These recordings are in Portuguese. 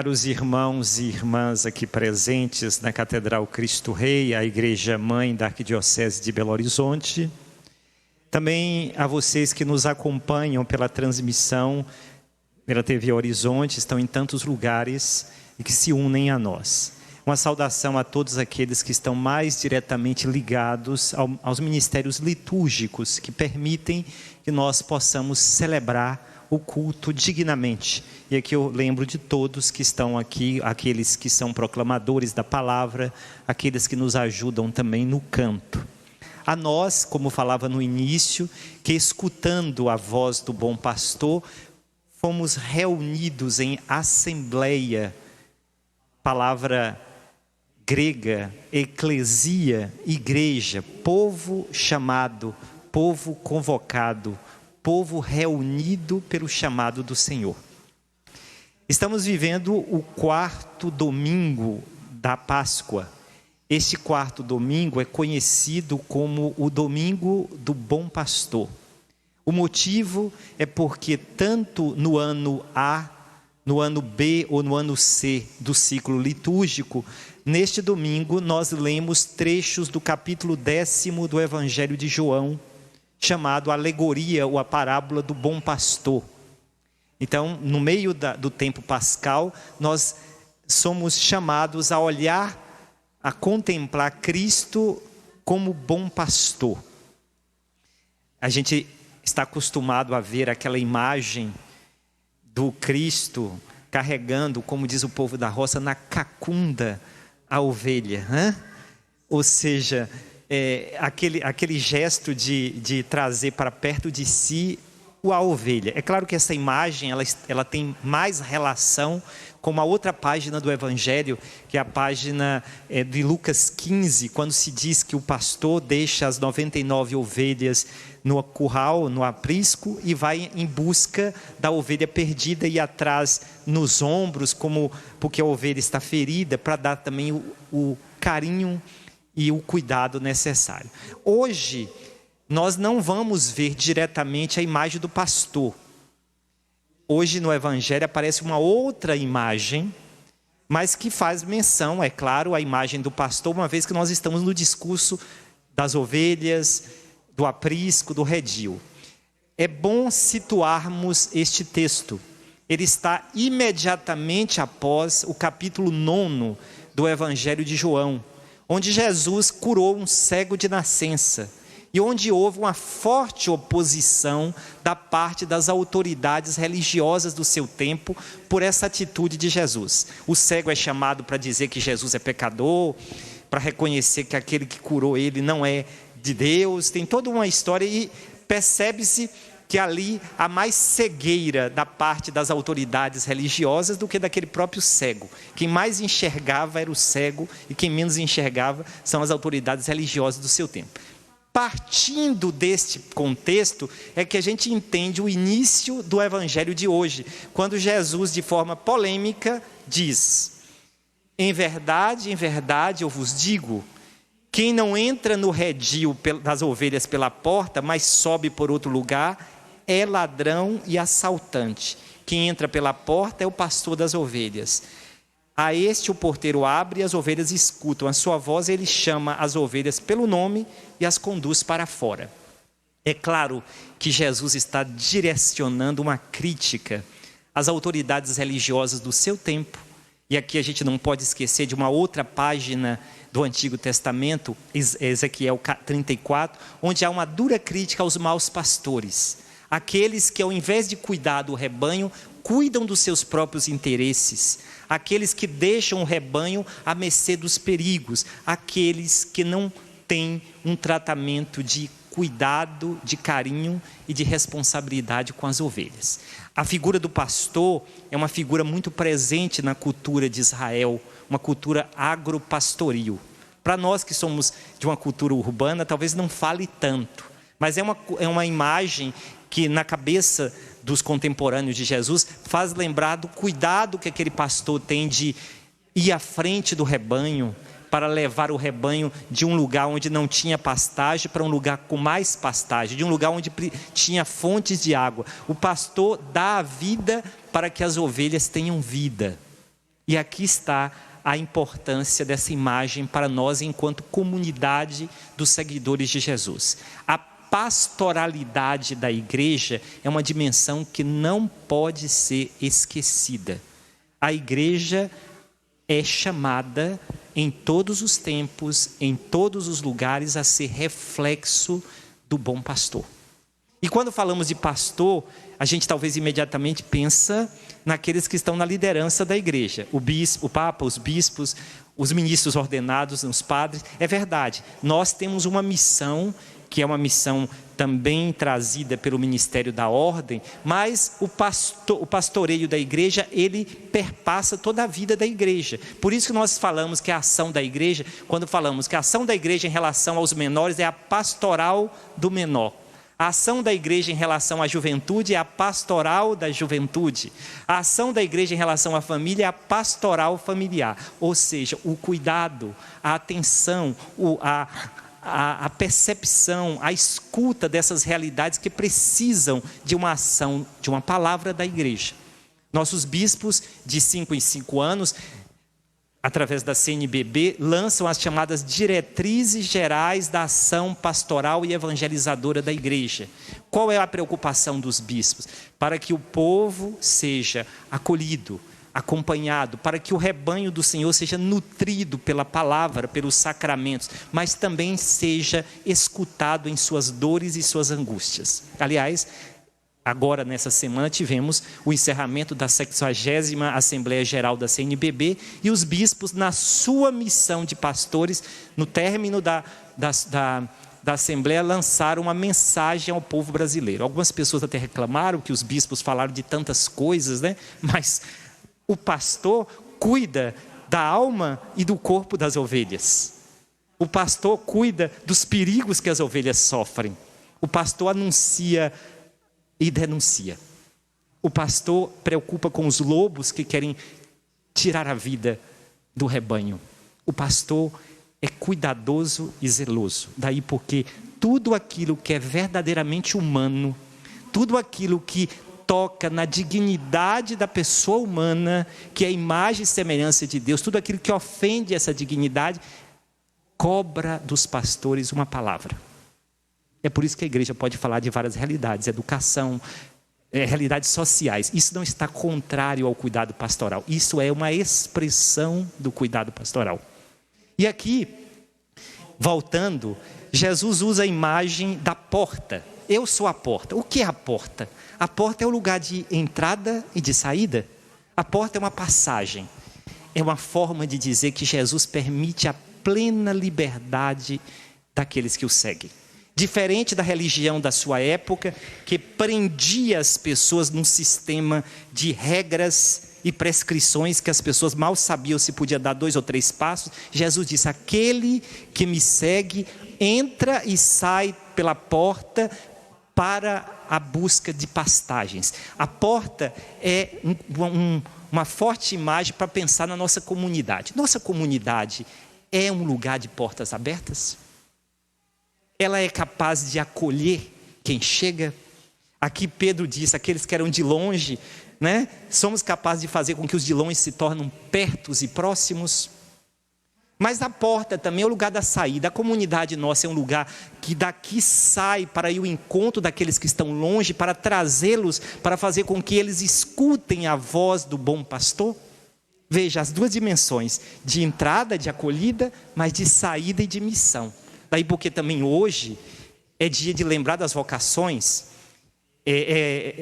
Caros irmãos e irmãs aqui presentes na Catedral Cristo Rei, a Igreja Mãe da Arquidiocese de Belo Horizonte, também a vocês que nos acompanham pela transmissão, pela TV Horizonte, estão em tantos lugares e que se unem a nós. Uma saudação a todos aqueles que estão mais diretamente ligados aos ministérios litúrgicos que permitem que nós possamos celebrar o culto dignamente. E aqui eu lembro de todos que estão aqui, aqueles que são proclamadores da palavra, aqueles que nos ajudam também no canto. A nós, como falava no início, que escutando a voz do bom pastor, fomos reunidos em assembleia, palavra grega, eclesia, igreja, povo chamado, povo convocado, povo reunido pelo chamado do Senhor. Estamos vivendo o 4º domingo da Páscoa. Este 4º domingo é conhecido como o Domingo do Bom Pastor. O motivo é porque tanto no ano A, no ano B ou no ano C do ciclo litúrgico, neste domingo nós lemos trechos do capítulo 10º do Evangelho de João, chamado Alegoria ou a Parábola do Bom Pastor. Então, no meio do tempo pascal, nós somos chamados a olhar, a contemplar Cristo como bom pastor. A gente está acostumado a ver aquela imagem do Cristo carregando, como diz o povo da roça, na cacunda a ovelha, né? Ou seja, aquele gesto de trazer para perto de si a ovelha. É claro que essa imagem ela tem mais relação com uma outra página do Evangelho, que é a página de Lucas 15, quando se diz que o pastor deixa as 99 ovelhas no curral, no aprisco, e vai em busca da ovelha perdida e atrás nos ombros, porque a ovelha está ferida, para dar também o carinho e o cuidado necessário. Hoje, nós não vamos ver diretamente a imagem do pastor. Hoje no Evangelho aparece uma outra imagem, mas que faz menção, é claro, à imagem do pastor, uma vez que nós estamos no discurso das ovelhas, do aprisco, do redil. É bom situarmos este texto. Ele está imediatamente após o capítulo 9 do Evangelho de João, onde Jesus curou um cego de nascença e onde houve uma forte oposição da parte das autoridades religiosas do seu tempo por essa atitude de Jesus. O cego é chamado para dizer que Jesus é pecador, para reconhecer que aquele que curou ele não é de Deus. Tem toda uma história e percebe-se que ali há mais cegueira da parte das autoridades religiosas do que daquele próprio cego. Quem mais enxergava era o cego e quem menos enxergava são as autoridades religiosas do seu tempo. Partindo deste contexto é que a gente entende o início do Evangelho de hoje, quando Jesus, de forma polêmica, diz: em verdade, eu vos digo, quem não entra no redil das ovelhas pela porta, mas sobe por outro lugar, é ladrão e assaltante. Quem entra pela porta é o pastor das ovelhas. A este o porteiro abre e as ovelhas escutam a sua voz, ele chama as ovelhas pelo nome e as conduz para fora. É claro que Jesus está direcionando uma crítica às autoridades religiosas do seu tempo. E aqui a gente não pode esquecer de uma outra página do Antigo Testamento, Ezequiel 34, onde há uma dura crítica aos maus pastores. Aqueles que, ao invés de cuidar do rebanho, cuidam dos seus próprios interesses. Aqueles que deixam o rebanho à mercê dos perigos. Aqueles que não têm um tratamento de cuidado, de carinho e de responsabilidade com as ovelhas. A figura do pastor é uma figura muito presente na cultura de Israel, uma cultura agropastoril. Para nós que somos de uma cultura urbana, talvez não fale tanto, mas é uma imagem que na cabeça dos contemporâneos de Jesus faz lembrar do cuidado que aquele pastor tem de ir à frente do rebanho, para levar o rebanho de um lugar onde não tinha pastagem para um lugar com mais pastagem, de um lugar onde tinha fontes de água. O pastor dá a vida para que as ovelhas tenham vida. E aqui está a importância dessa imagem para nós enquanto comunidade dos seguidores de Jesus. A pastoralidade da igreja é uma dimensão que não pode ser esquecida. A igreja é chamada em todos os tempos, em todos os lugares, a ser reflexo do bom pastor. E quando falamos de pastor, a gente talvez imediatamente pensa naqueles que estão na liderança da igreja. O bispo, o papa, os bispos, os ministros ordenados, os padres. É verdade, nós temos uma missão, que é uma missão também trazida pelo Ministério da Ordem, mas o pastoreio da igreja, ele perpassa toda a vida da igreja. Por isso que nós falamos que a ação da igreja, quando falamos que a ação da igreja em relação aos menores é a pastoral do menor. A ação da igreja em relação à juventude é a pastoral da juventude. A ação da igreja em relação à família é a pastoral familiar. Ou seja, o cuidado, a atenção, a percepção, a escuta dessas realidades que precisam de uma ação, de uma palavra da igreja. Nossos bispos, de 5 em 5 anos, através da CNBB, lançam as chamadas diretrizes gerais da ação pastoral e evangelizadora da igreja. Qual é a preocupação dos bispos? Para que o povo seja acolhido, acompanhado, para que o rebanho do Senhor seja nutrido pela palavra, pelos sacramentos, mas também seja escutado em suas dores e suas angústias. Aliás, agora nessa semana tivemos o encerramento da 60ª Assembleia Geral da CNBB e os bispos, na sua missão de pastores, no término da Assembleia, lançaram uma mensagem ao povo brasileiro. Algumas pessoas até reclamaram que os bispos falaram de tantas coisas, né? Mas o pastor cuida da alma e do corpo das ovelhas. O pastor cuida dos perigos que as ovelhas sofrem. O pastor anuncia e denuncia. O pastor preocupa com os lobos que querem tirar a vida do rebanho. O pastor é cuidadoso e zeloso. Daí porque tudo aquilo que é verdadeiramente humano, tudo aquilo que toca na dignidade da pessoa humana, que é a imagem e semelhança de Deus, tudo aquilo que ofende essa dignidade, cobra dos pastores uma palavra. É por isso que a igreja pode falar de várias realidades, educação, realidades sociais. Isso não está contrário ao cuidado pastoral. Isso é uma expressão do cuidado pastoral. E aqui, voltando, Jesus usa a imagem da porta. Eu sou a porta. O que é a porta? A porta é o lugar de entrada e de saída. A porta é uma passagem. É uma forma de dizer que Jesus permite a plena liberdade daqueles que o seguem. Diferente da religião da sua época, que prendia as pessoas num sistema de regras e prescrições, que as pessoas mal sabiam se podia dar 2 ou 3 passos, Jesus disse: aquele que me segue entra e sai pela porta para a busca de pastagens. A porta é uma forte imagem para pensar na nossa comunidade. Nossa comunidade é um lugar de portas abertas? Ela é capaz de acolher quem chega? Aqui Pedro diz, aqueles que eram de longe, né? Somos capazes de fazer com que os de longe se tornem pertos e próximos? Mas a porta também é o lugar da saída. A comunidade nossa é um lugar que daqui sai para ir ao encontro daqueles que estão longe, para trazê-los, para fazer com que eles escutem a voz do bom pastor. Veja, as duas dimensões, de entrada, de acolhida, mas de saída e de missão. Daí porque também hoje é dia de lembrar das vocações.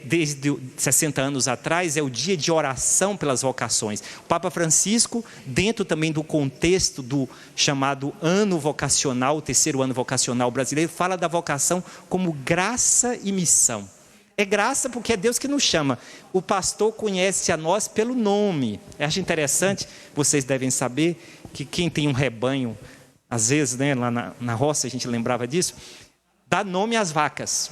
Desde 60 anos atrás é o dia de oração pelas vocações. O Papa Francisco, dentro também do contexto do chamado ano vocacional, o terceiro ano vocacional brasileiro, fala da vocação como graça e missão. É graça porque é Deus que nos chama. O pastor conhece a nós pelo nome. Eu acho interessante, vocês devem saber que quem tem um rebanho, às vezes, né, lá na roça a gente lembrava disso, dá nome às vacas.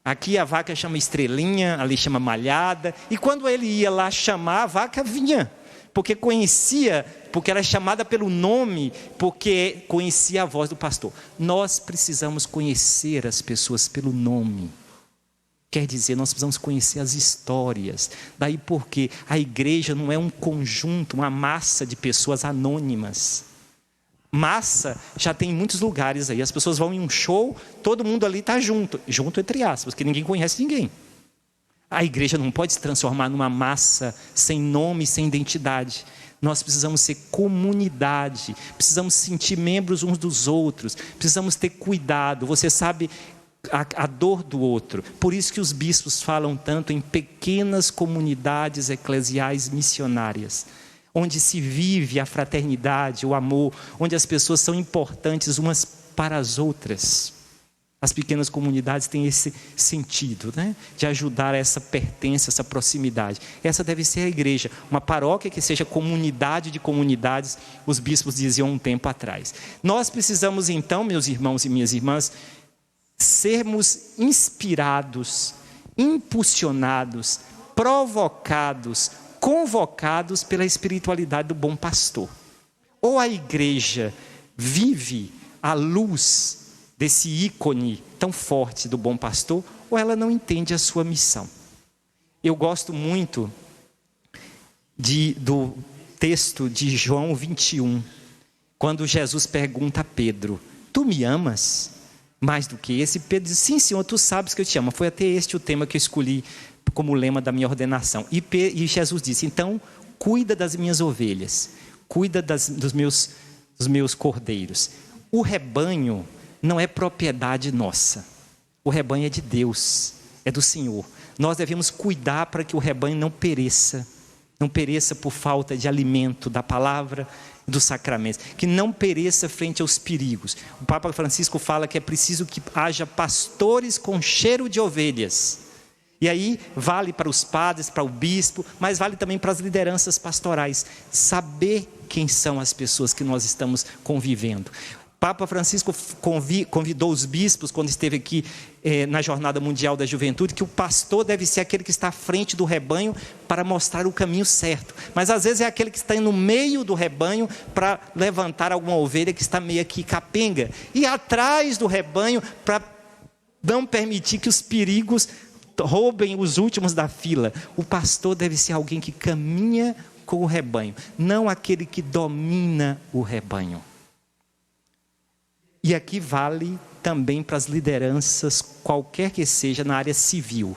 Aqui a vaca chama Estrelinha, ali chama Malhada. E quando ele ia lá chamar, a vaca vinha. Porque conhecia, porque era chamada pelo nome, porque conhecia a voz do pastor. Nós precisamos conhecer as pessoas pelo nome. Quer dizer, nós precisamos conhecer as histórias. Daí porque a igreja não é um conjunto, uma massa de pessoas anônimas. Massa já tem em muitos lugares aí. As pessoas vão em um show, todo mundo ali está junto. Junto entre aspas, porque ninguém conhece ninguém. A igreja não pode se transformar numa massa sem nome, sem identidade. Nós precisamos ser comunidade. Precisamos sentir membros uns dos outros. Precisamos ter cuidado. Você sabe a dor do outro. Por isso que os bispos falam tanto em pequenas comunidades eclesiais missionárias, onde se vive a fraternidade, o amor, onde as pessoas são importantes umas para as outras. As pequenas comunidades têm esse sentido, né? De ajudar essa pertença, essa proximidade. Essa deve ser a igreja. Uma paróquia que seja comunidade de comunidades, os bispos diziam um tempo atrás. Nós precisamos então, meus irmãos e minhas irmãs, sermos inspirados, impulsionados, provocados, convocados pela espiritualidade do bom pastor. Ou a igreja vive à luz desse ícone tão forte do bom pastor, ou ela não entende a sua missão. Eu gosto muito do texto de João 21, quando Jesus pergunta a Pedro: tu me amas? Mais do que esse, Pedro diz: sim, Senhor, tu sabes que eu te amo. Foi até este o tema que eu escolhi como lema da minha ordenação. E Jesus disse: então, cuida das minhas ovelhas, cuida dos meus cordeiros. O rebanho não é propriedade nossa. O rebanho é de Deus, é do Senhor. Nós devemos cuidar para que o rebanho não pereça por falta de alimento da palavra, dos sacramentos, que não pereça frente aos perigos. O Papa Francisco fala que é preciso que haja pastores com cheiro de ovelhas. E aí vale para os padres, para o bispo, mas vale também para as lideranças pastorais. Saber quem são as pessoas que nós estamos convivendo. Papa Francisco convidou os bispos, quando esteve aqui na Jornada Mundial da Juventude, que o pastor deve ser aquele que está à frente do rebanho para mostrar o caminho certo. Mas às vezes é aquele que está no meio do rebanho para levantar alguma ovelha que está meio aqui capenga. E atrás do rebanho para não permitir que os perigos roubem os últimos da fila. O pastor deve ser alguém que caminha com o rebanho, não aquele que domina o rebanho. E aqui vale também para as lideranças, qualquer que seja, na área civil.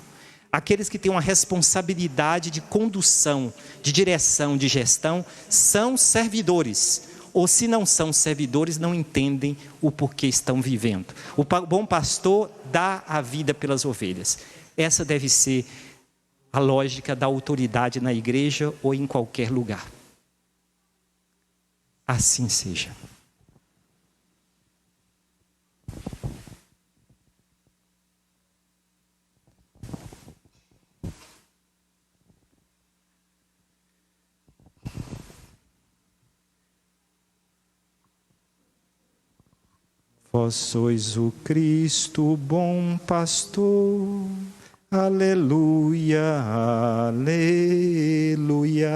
Aqueles que têm uma responsabilidade de condução, de direção, de gestão, são servidores. Ou se não são servidores, não entendem o porquê estão vivendo. O bom pastor dá a vida pelas ovelhas. Essa deve ser a lógica da autoridade na igreja ou em qualquer lugar. Assim seja. Vós sois o Cristo, bom pastor. Aleluia, aleluia.